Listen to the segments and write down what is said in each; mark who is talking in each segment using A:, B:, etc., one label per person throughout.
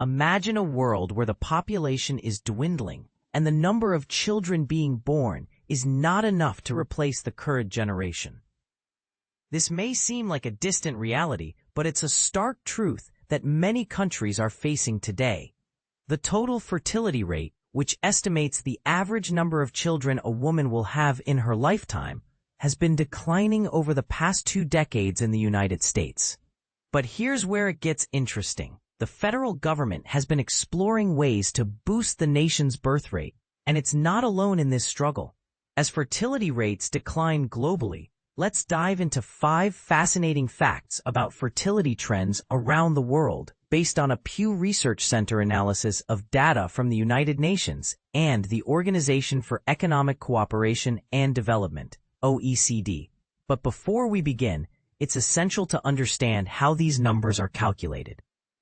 A: Imagine a world where the population is dwindling and the number of children being born is not enough to replace the current generation. This may seem like a distant reality, but it's a stark truth that many countries are facing today. The total fertility rate, which estimates the average number of children a woman will have in her lifetime, has been declining over the past 2 decades in the United States. But here's where it gets interesting. The federal government has been exploring ways to boost the nation's birth rate, and it's not alone in this struggle. As fertility rates decline globally, let's dive into 5 fascinating facts about fertility trends around the world based on a Pew Research Center analysis of data from the United Nations and the Organization for Economic Cooperation and Development, OECD. But before we begin, it's essential to understand how these numbers are calculated.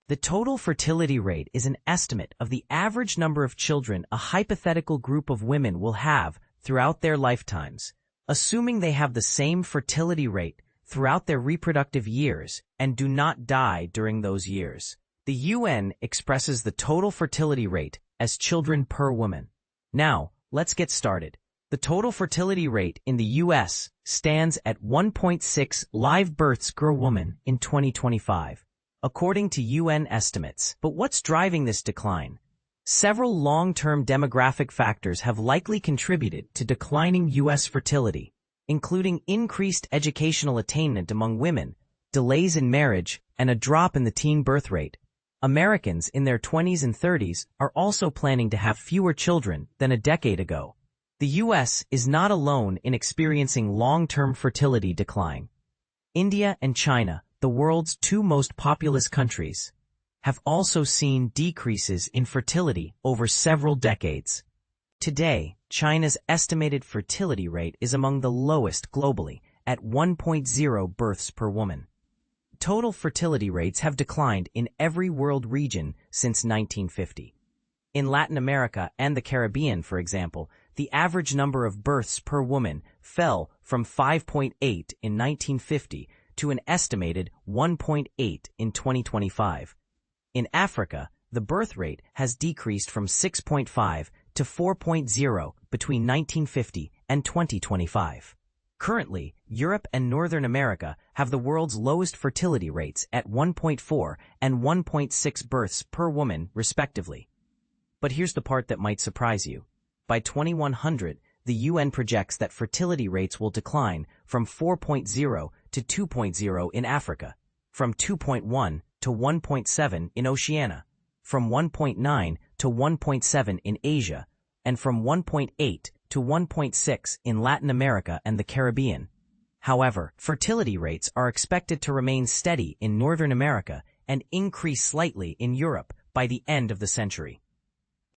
A: The total fertility rate is an estimate of the average number of children a hypothetical group of women will have throughout their lifetimes, assuming they have the same fertility rate throughout their reproductive years and do not die during those years. The UN expresses the total fertility rate as children per woman. Now, let's get started. The total fertility rate in the U.S. stands at 1.6 live births per woman in 2025. According to UN estimates. But what's driving this decline? Several long-term demographic factors have likely contributed to declining U.S. fertility, including increased educational attainment among women, delays in marriage, and a drop in the teen birth rate. Americans in their 20s and 30s are also planning to have fewer children than a decade ago. The U.S. is not alone in experiencing long-term fertility decline. India and China, the world's 2 most populous countries, have also seen decreases in fertility over several decades. Today, China's estimated fertility rate is among the lowest globally, at 1.0 births per woman. Total fertility rates have declined in every world region since 1950. In Latin America and the Caribbean, for example, the average number of births per woman fell from 5.8 in 1950 to an estimated 1.8 in 2025. In Africa, the birth rate has decreased from 6.5 to 4.0 between 1950 and 2025. Currently, Europe and Northern America have the world's lowest fertility rates at 1.4 and 1.6 births per woman, respectively. But here's the part that might surprise you. By 2100, the UN projects that fertility rates will decline from 4.0 to 2.0 in Africa, from 2.1 to 1.7 in Oceania, from 1.9 to 1.7 in Asia, and from 1.8 to 1.6 in Latin America and the Caribbean. However, fertility rates are expected to remain steady in Northern America and increase slightly in Europe by the end of the century.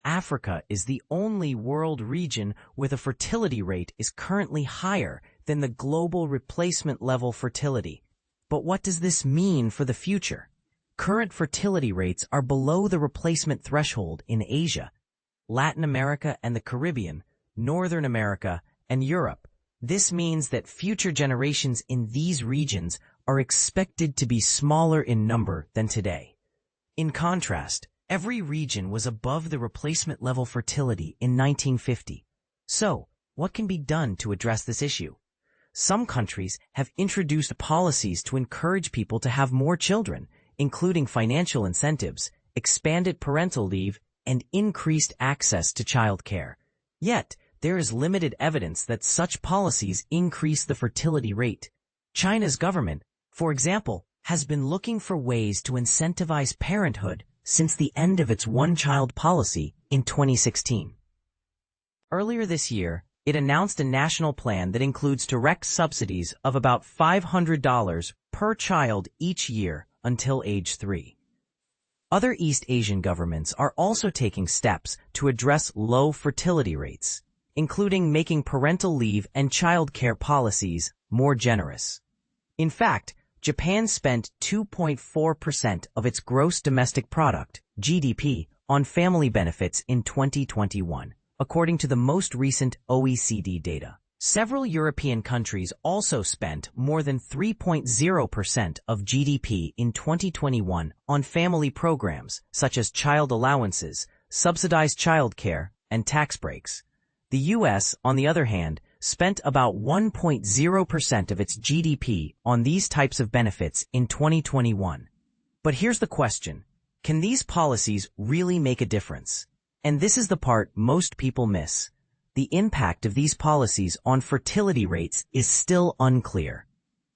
A: Africa is the only world region where the fertility rate is currently higher than the global replacement level fertility. But what does this mean for the future? Current fertility rates are below the replacement threshold in Asia, Latin America and the Caribbean, Northern America, and Europe. This means that future generations in these regions are expected to be smaller in number than today. In contrast, every region was above the replacement level fertility in 1950. So, what can be done to address this issue? Some countries have introduced policies to encourage people to have more children, including financial incentives, expanded parental leave, and increased access to child care. Yet, there is limited evidence that such policies increase the fertility rate. China's government, for example, has been looking for ways to incentivize parenthood since the end of its one-child policy in 2016. Earlier this year, it announced a national plan that includes direct subsidies of about $500 per child each year until age 3. Other East Asian governments are also taking steps to address low fertility rates, including making parental leave and child care policies more generous. In fact, Japan spent 2.4% of its gross domestic product, GDP, on family benefits in 2021, according to the most recent OECD data. Several European countries also spent more than 3.0% of GDP in 2021 on family programs such as child allowances, subsidized childcare, and tax breaks. The U.S., on the other hand, spent about 1.0% of its GDP on these types of benefits in 2021. But here's the question: can these policies really make a difference? And this is the part most people miss. The impact of these policies on fertility rates is still unclear.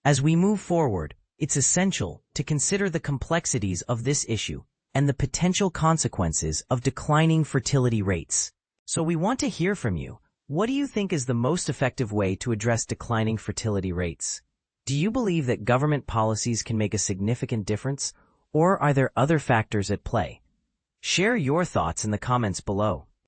A: As we move forward, it's essential to consider the complexities of this issue and the potential consequences of declining fertility rates. So we want to hear from you. What do you think is the most effective way to address declining fertility rates? Do you believe that government policies can make a significant difference, or are there other factors at play? Share your thoughts in the comments below.